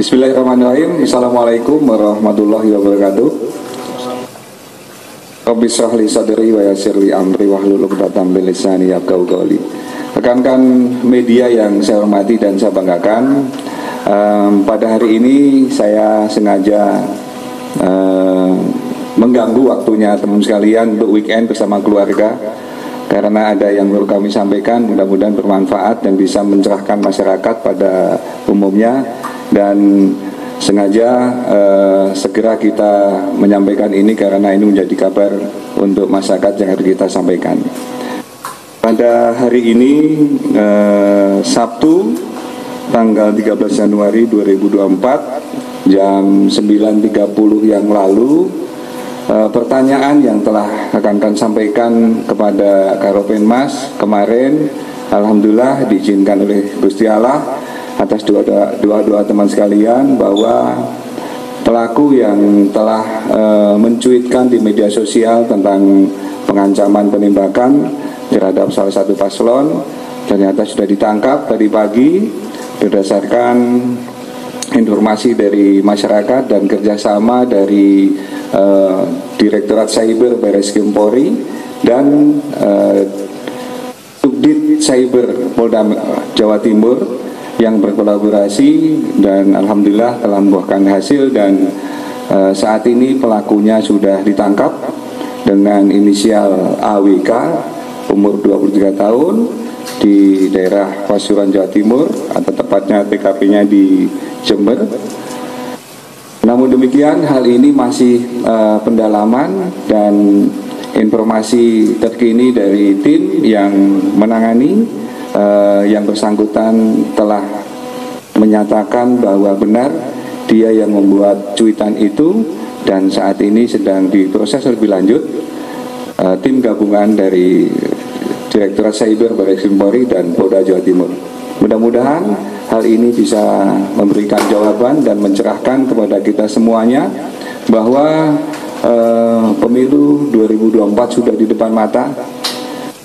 Bismillahirrahmanirrahim. Assalamualaikum warahmatullahi wabarakatuh. Rabbi shrah li sadri wa yassir li amri wahlul 'uqdatam min lisani yafqahu qawli. Rekan-rekan media yang saya hormati dan saya banggakan, pada hari ini saya sengaja mengganggu waktunya teman sekalian untuk weekend bersama keluarga, karena ada yang perlu kami sampaikan, mudah-mudahan bermanfaat dan bisa mencerahkan masyarakat pada umumnya. Dan sengaja segera kita menyampaikan ini karena ini menjadi kabar untuk masyarakat yang harus kita sampaikan. Pada hari ini Sabtu tanggal 13 Januari 2024 jam 9.30 yang lalu, pertanyaan yang telah akan sampaikan kepada Karopenmas kemarin, alhamdulillah diizinkan oleh Gusti Allah atas doa teman sekalian, bahwa pelaku yang telah mencuitkan di media sosial tentang pengancaman penembakan terhadap salah satu paslon ternyata sudah ditangkap tadi pagi berdasarkan informasi dari masyarakat dan kerjasama dari Direktorat Cyber Barreskrim Polri dan Subdit Cyber Polda Jawa Timur yang berkolaborasi, dan alhamdulillah telah membuahkan hasil. Dan saat ini pelakunya sudah ditangkap dengan inisial AWK, umur 23 tahun, di daerah Pasuruan Jawa Timur, atau tepatnya TKP-nya di Jember. Namun demikian, hal ini masih pendalaman dan informasi terkini dari tim yang menangani. Yang bersangkutan telah menyatakan bahwa benar dia yang membuat cuitan itu, dan saat ini sedang diproses lebih lanjut tim gabungan dari Direktorat Cyber Barreskrim Polri dan Polda Jawa Timur. Mudah-mudahan hal ini bisa memberikan jawaban dan mencerahkan kepada kita semuanya bahwa pemilu 2024 sudah di depan mata.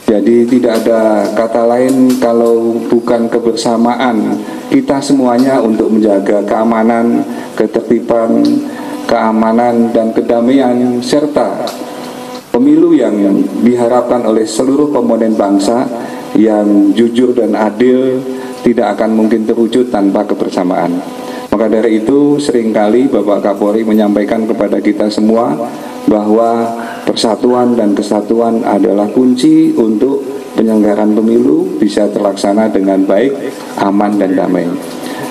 Jadi tidak ada kata lain kalau bukan kebersamaan kita semuanya untuk menjaga keamanan, ketertiban, keamanan dan kedamaian, serta pemilu yang diharapkan oleh seluruh komponen bangsa yang jujur dan adil tidak akan mungkin terwujud tanpa kebersamaan. Maka dari itu seringkali Bapak Kapolri menyampaikan kepada kita semua bahwa persatuan dan kesatuan adalah kunci untuk penyelenggaraan pemilu bisa terlaksana dengan baik, aman dan damai.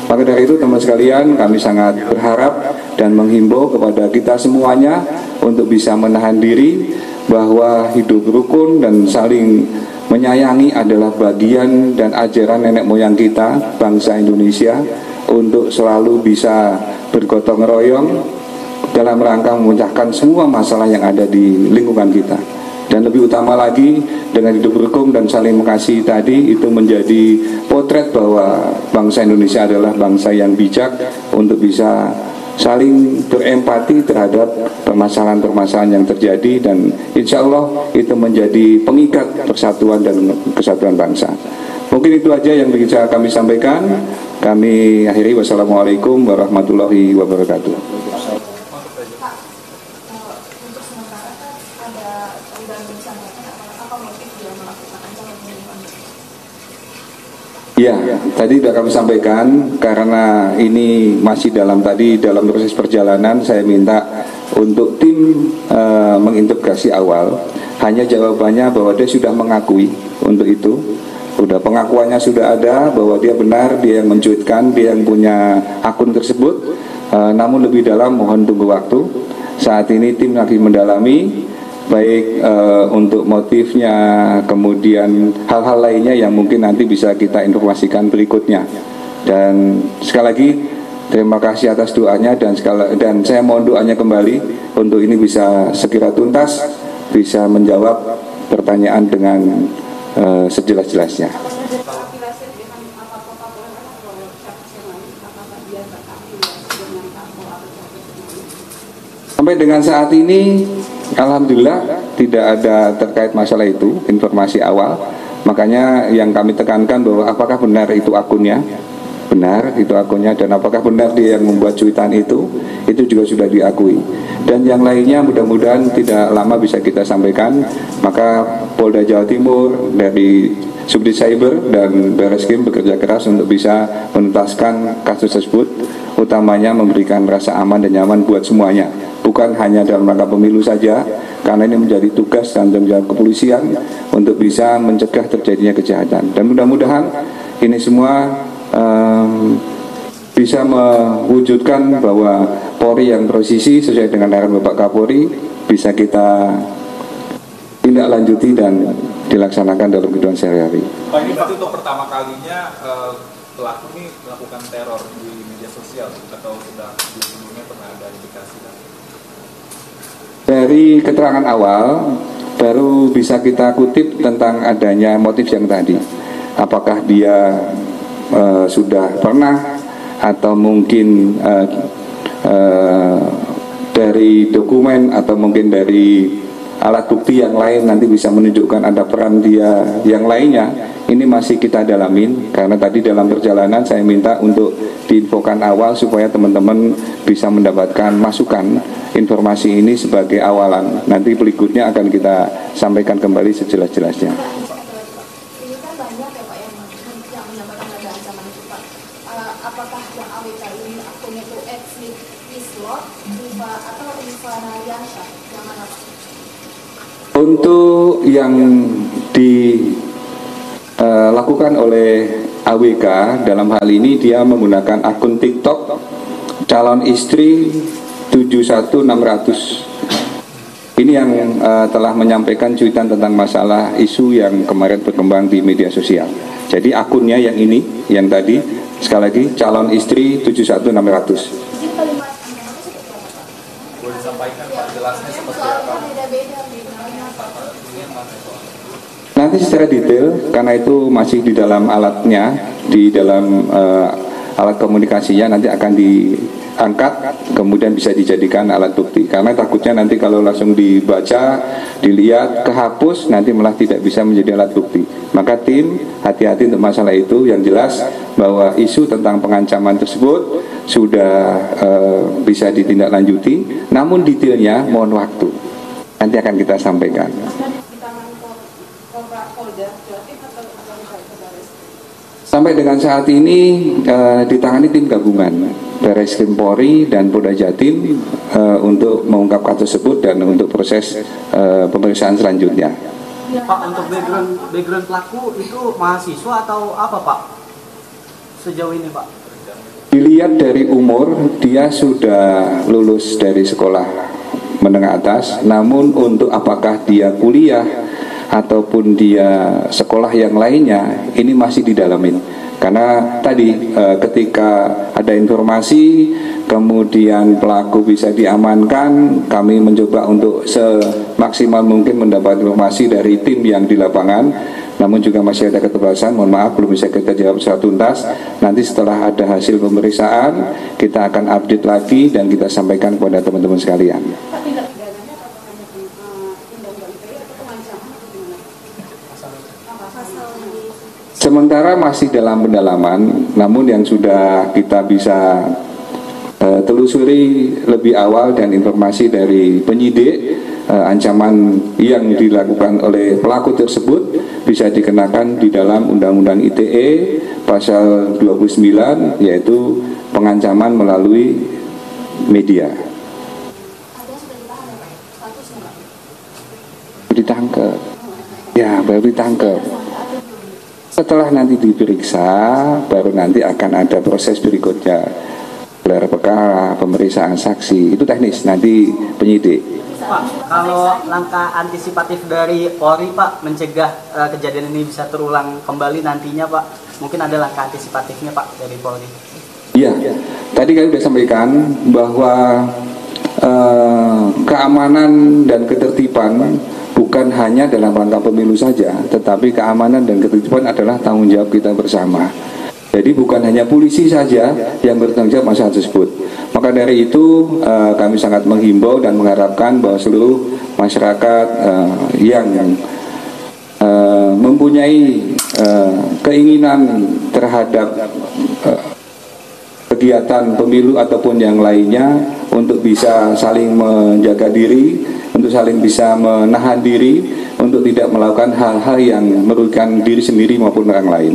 Maka dari itu teman sekalian, kami sangat berharap dan menghimbau kepada kita semuanya untuk bisa menahan diri, bahwa hidup rukun dan saling menyayangi adalah bagian dan ajaran nenek moyang kita, bangsa Indonesia, untuk selalu bisa bergotong royong dalam rangka memecahkan semua masalah yang ada di lingkungan kita. Dan lebih utama lagi, dengan hidup rukun dan saling mengasihi tadi, itu menjadi potret bahwa bangsa Indonesia adalah bangsa yang bijak untuk bisa saling berempati terhadap permasalahan-permasalahan yang terjadi, dan insya Allah itu menjadi pengikat persatuan dan kesatuan bangsa. Mungkin itu aja yang bisa kami sampaikan. Kami akhiri, wassalamualaikum warahmatullahi wabarakatuh. Ya, tadi sudah kami sampaikan, karena ini masih dalam proses perjalanan, saya minta untuk tim mengintegrasi awal. Hanya jawabannya bahwa dia sudah mengakui untuk itu. Sudah pengakuannya sudah ada bahwa dia benar, dia yang mencuitkan, dia yang punya akun tersebut. Namun lebih dalam mohon tunggu waktu. Saat ini tim lagi mendalami, baik untuk motifnya, kemudian hal-hal lainnya yang mungkin nanti bisa kita informasikan berikutnya. Dan sekali lagi terima kasih atas doanya, dan saya mohon doanya kembali untuk ini bisa segera tuntas, bisa menjawab pertanyaan dengan sejelas-jelasnya. Sampai dengan saat ini alhamdulillah tidak ada terkait masalah itu, informasi awal. Makanya yang kami tekankan bahwa apakah benar itu akunnya, benar itu akunnya dan apakah benar dia yang membuat cuitan itu juga sudah diakui. Dan yang lainnya mudah-mudahan tidak lama bisa kita sampaikan. Maka Polda Jawa Timur dari Subdit Cyber dan Barreskrim bekerja keras untuk bisa menuntaskan kasus tersebut, utamanya memberikan rasa aman dan nyaman buat semuanya, bukan hanya dalam rangka pemilu saja, karena ini menjadi tugas dan tanggung jawab kepolisian untuk bisa mencegah terjadinya kejahatan. Dan mudah-mudahan ini semua bisa mewujudkan bahwa Polri yang posisi sesuai dengan arahan Bapak Kapolri bisa kita tindak lanjuti dan dilaksanakan dalam kehidupan sehari-hari. Pak, ini berarti untuk pertama kalinya pelaku ini melakukan teror di media sosial atau sudah sebelumnya pernah ada indikasi? Dari keterangan awal baru bisa kita kutip tentang adanya motif yang tadi. Apakah dia sudah pernah atau mungkin dari dokumen atau mungkin dari alat bukti yang lain nanti bisa menunjukkan ada peran dia yang lainnya. Ini masih kita dalamin karena tadi dalam perjalanan saya minta untuk diinfokan awal supaya teman-teman bisa mendapatkan masukan informasi ini sebagai awalan. Nanti berikutnya akan kita sampaikan kembali sejelas-jelasnya. Ini kan banyak ya Pak yang mendapatkan ada ancaman itu Pak. Apakah yang AWK ini akunnya itu Islot, Riva atau Riva Nayasha? Yang mana? Untuk yang dilakukan oleh AWK dalam hal ini dia menggunakan akun TikTok calon istri 71600. Ini yang telah menyampaikan cuitan tentang masalah isu yang kemarin berkembang di media sosial. Jadi akunnya yang ini, yang tadi sekali lagi calon istri 71600. Boleh disampaikan Pak jelasnya seperti apa? Nanti secara detail, karena itu masih di dalam alatnya, di dalam alat komunikasinya nanti akan diangkat, kemudian bisa dijadikan alat bukti. Karena takutnya nanti kalau langsung dibaca, dilihat, kehapus, nanti malah tidak bisa menjadi alat bukti. Maka tim hati-hati untuk masalah itu. Yang jelas bahwa isu tentang pengancaman tersebut sudah bisa ditindaklanjuti, namun detailnya mohon waktu. Nanti akan kita sampaikan. Sampai dengan saat ini ditangani tim gabungan Barreskrim Polri dan Polda Jatim untuk mengungkap kasus tersebut dan untuk proses pemeriksaan selanjutnya. Pak, untuk background pelaku itu mahasiswa atau apa Pak? Sejauh ini Pak? Dilihat dari umur, dia sudah lulus dari sekolah menengah atas, namun untuk apakah dia kuliah ataupun dia sekolah yang lainnya ini masih didalamin. Karena tadi ketika ada informasi kemudian pelaku bisa diamankan, kami mencoba untuk semaksimal mungkin mendapat informasi dari tim yang di lapangan. Namun juga masih ada keterbatasan, mohon maaf belum bisa kita jawab secara tuntas. Nanti setelah ada hasil pemeriksaan kita akan update lagi dan kita sampaikan kepada teman-teman sekalian. Sementara masih dalam pendalaman, namun yang sudah kita bisa telusuri lebih awal dan informasi dari penyidik, ancaman yang dilakukan oleh pelaku tersebut bisa dikenakan di dalam Undang-Undang ITE pasal 29, yaitu pengancaman melalui media. Ditangkap, ya baru ditangkap. Setelah nanti diperiksa, baru nanti akan ada proses berikutnya, gelar perkara, pemeriksaan saksi, itu teknis nanti penyidik. Pak, kalau langkah antisipatif dari Polri Pak mencegah kejadian ini bisa terulang kembali nantinya Pak, mungkin ada langkah antisipatifnya Pak dari Polri? Iya, tadi kami sudah sampaikan bahwa keamanan dan ketertiban bukan hanya dalam rangka pemilu saja, tetapi keamanan dan ketertiban adalah tanggung jawab kita bersama. Jadi bukan hanya polisi saja yang bertanggung jawab masalah tersebut. Maka dari itu kami sangat menghimbau dan mengharapkan bahwa seluruh masyarakat yang mempunyai keinginan terhadap kegiatan pemilu ataupun yang lainnya, untuk bisa saling menjaga diri, untuk saling bisa menahan diri, untuk tidak melakukan hal-hal yang merugikan diri sendiri maupun orang lain.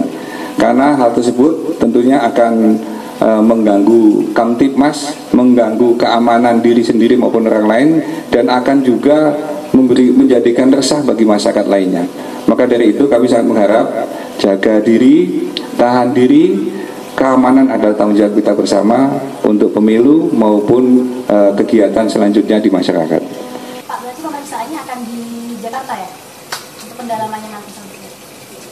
Karena hal tersebut tentunya akan mengganggu Kamtibmas, mengganggu keamanan diri sendiri maupun orang lain, dan akan juga menjadikan resah bagi masyarakat lainnya. Maka dari itu kami sangat mengharap jaga diri, tahan diri, keamanan adalah tanggung jawab kita bersama untuk pemilu maupun kegiatan selanjutnya di masyarakat. Pak, berarti pemeriksaannya akan di Jakarta ya? Untuk pendalamannya nanti sampai.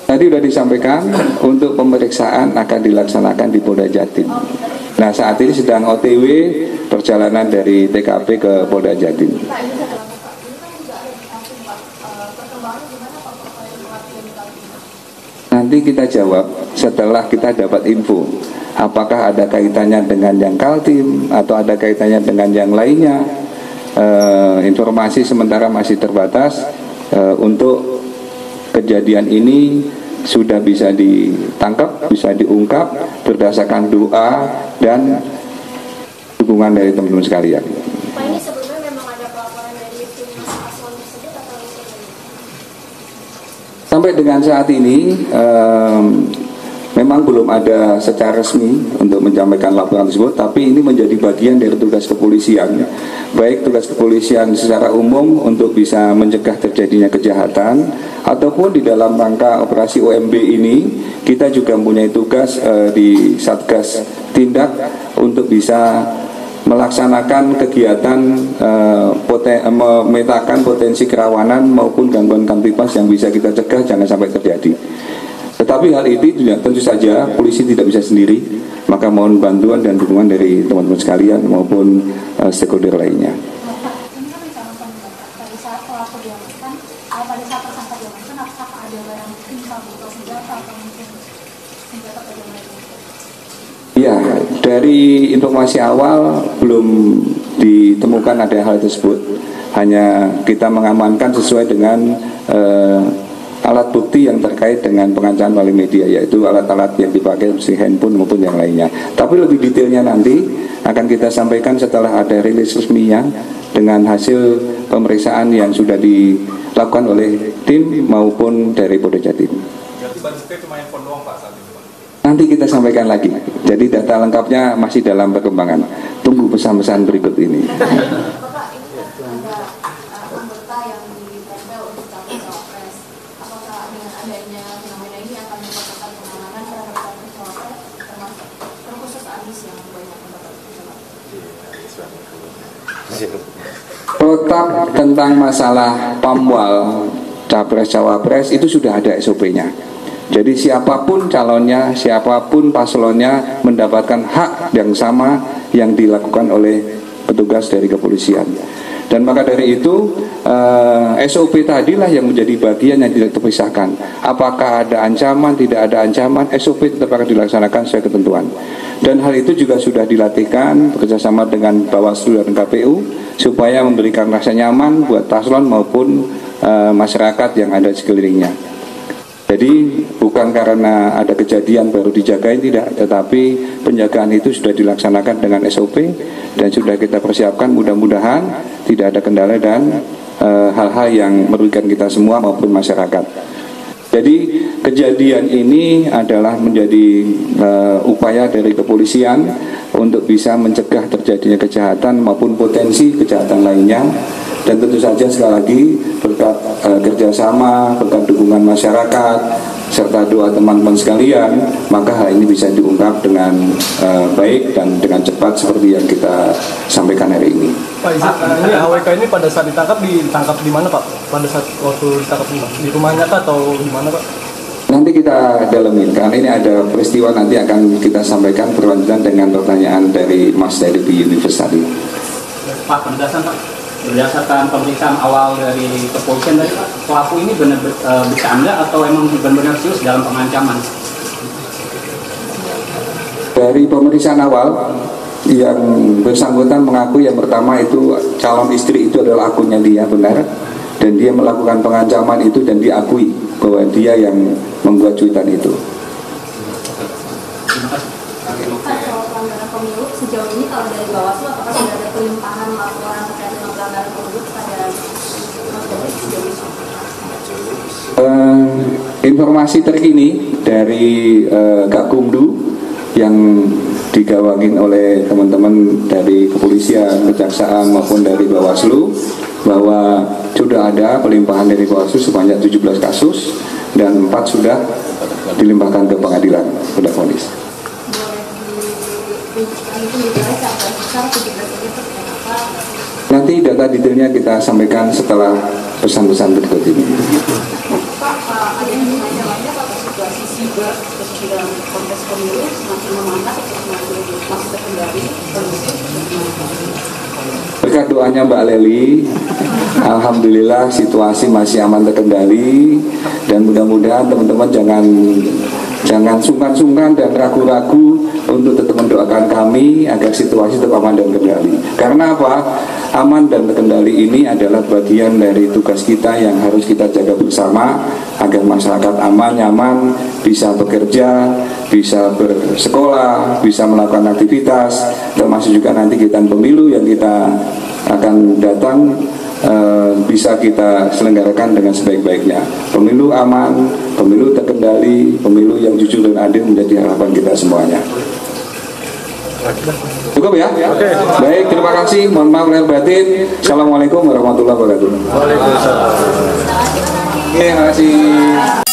Tadi sudah disampaikan untuk pemeriksaan akan dilaksanakan di Polda Jatim. Nah, saat ini sedang OTW perjalanan dari TKP ke Polda Jatim. Pak, ini kan juga ada di Kaltim, Pak. Perkembangannya gimana Pak profil pelatihan di Kaltim? Nanti kita jawab setelah kita dapat info apakah ada kaitannya dengan yang Kaltim atau ada kaitannya dengan yang lainnya. Informasi sementara masih terbatas. Untuk kejadian ini sudah bisa ditangkap, bisa diungkap berdasarkan doa dan dukungan dari teman-teman sekalian. Pak, ini sebelumnya memang ada pelaporan dari tim paslon tersebut atau Sampai dengan saat ini memang belum ada secara resmi untuk menyampaikan laporan tersebut, tapi ini menjadi bagian dari tugas kepolisian, baik tugas kepolisian secara umum untuk bisa mencegah terjadinya kejahatan, ataupun di dalam rangka operasi OMB ini kita juga mempunyai tugas di Satgas Tindak untuk bisa melaksanakan kegiatan memetakan potensi kerawanan maupun gangguan Kamtibmas yang bisa kita cegah jangan sampai terjadi. Tetapi hal ini tentu saja polisi tidak bisa sendiri, maka mohon bantuan dan dukungan dari teman-teman sekalian maupun stakeholder lainnya. Ini kan misalkan pada saat pelaku diamankan, pada saat tersangka diamankan, apakah ada barang bukti atau senjata atau mungkin senjata pada mereka? Ya, dari informasi awal belum ditemukan ada hal tersebut. Hanya kita mengamankan sesuai dengan alat bukti yang terkait dengan pengancaman melalui media, yaitu alat-alat yang dipakai seperti handphone maupun yang lainnya. Tapi lebih detailnya nanti akan kita sampaikan setelah ada rilis resminya dengan hasil pemeriksaan yang sudah dilakukan oleh tim maupun dari Polda Jatim. Berarti baru cuma handphone doang Pak saat ini Pak? Nanti kita sampaikan lagi. Jadi data lengkapnya masih dalam perkembangan. Tunggu pesan-pesan berikut ini. Bapak, ini ada anggota yang ditempel untuk capres-cawapres. Apakah dengan adanya fenomena ini akan memperketat penanganan terhadap capres-cawapres, terkhusus Anies yang banyak mendapat Protap tentang masalah pamwal capres-cawapres itu sudah ada SOP-nya. Jadi siapapun calonnya, siapapun paslonnya mendapatkan hak yang sama yang dilakukan oleh petugas dari kepolisian. Dan maka dari itu SOP tadilah yang menjadi bagian yang tidak terpisahkan. Apakah ada ancaman, tidak ada ancaman, SOP tetap akan dilaksanakan sesuai ketentuan. Dan hal itu juga sudah dilatihkan bekerjasama dengan Bawaslu dan KPU supaya memberikan rasa nyaman buat paslon maupun masyarakat yang ada di sekelilingnya. Jadi bukan karena ada kejadian baru dijagain, tidak, tetapi penjagaan itu sudah dilaksanakan dengan SOP dan sudah kita persiapkan, mudah-mudahan tidak ada kendala dan hal-hal yang merugikan kita semua maupun masyarakat. Jadi kejadian ini adalah menjadi upaya dari kepolisian untuk bisa mencegah terjadinya kejahatan maupun potensi kejahatan lainnya. Dan tentu saja sekali lagi berkat kerjasama, berkat dukungan masyarakat, serta doa teman-teman sekalian, maka hal ini bisa diungkap dengan baik dan dengan cepat seperti yang kita sampaikan hari ini. Pak, ini AWK ini pada saat ditangkap di mana Pak? Pada saat waktu ditangkap di rumahnya kah atau di mana Pak? Nanti kita dalamin, karena ini ada peristiwa nanti akan kita sampaikan berlanjutan dengan pertanyaan dari Mas dari Universe tadi. Pak, penjelasan Pak. Berdasarkan pemeriksaan awal dari kepolisian tadi Pak, pelaku ini benar bercanda atau emang benar-benar serius dalam pengancaman? Dari pemeriksaan awal yang bersangkutan mengaku yang pertama itu calon istri itu adalah akunnya dia, benar, dan dia melakukan pengancaman itu dan diakui bahwa dia yang membuat cuitan itu. Pak, soal pelanggaran pemilu sejauh ini kalau dari Bawaslu apakah sudah ada pelimpahan laporan terkait dengan pelanggaran pemilu kepada Mas Boris sejauh ini? Informasi terkini dari Gakumdu yang digawangin oleh teman-teman dari kepolisian, kejaksaan maupun dari Bawaslu bahwa sudah ada pelimpahan dari Bawaslu sebanyak 17 kasus dan 4 sudah dilimpahkan ke pengadilan, sudah vonis. Nanti data detailnya kita sampaikan setelah pesan-pesan berikut ini. Pak, ada yang menanyakannya Pak situasi siber dalam konteks pemilu semakin memanas atau semakin masih terkendali kondusif? Berkat doanya Mbak Leli, alhamdulillah situasi masih aman terkendali dan mudah-mudahan teman-teman jangan sungkan-sungkan dan ragu-ragu untuk tetap mendoakan kami agar situasi tetap aman dan terkendali. Karena apa? Aman dan terkendali ini adalah bagian dari tugas kita yang harus kita jaga bersama agar masyarakat aman, nyaman, bisa bekerja, bisa bersekolah, bisa melakukan aktivitas, termasuk juga nanti kita pemilu yang kita akan datang bisa kita selenggarakan dengan sebaik-baiknya. Pemilu aman, pemilu terkendali, pemilu yang jujur dan adil menjadi harapan kita semuanya. Cukup ya? Oke. Baik, terima kasih. Mohon maaf lahir batin. Assalamualaikum warahmatullahi wabarakatuh. Waalaikumsalam. Terima kasih.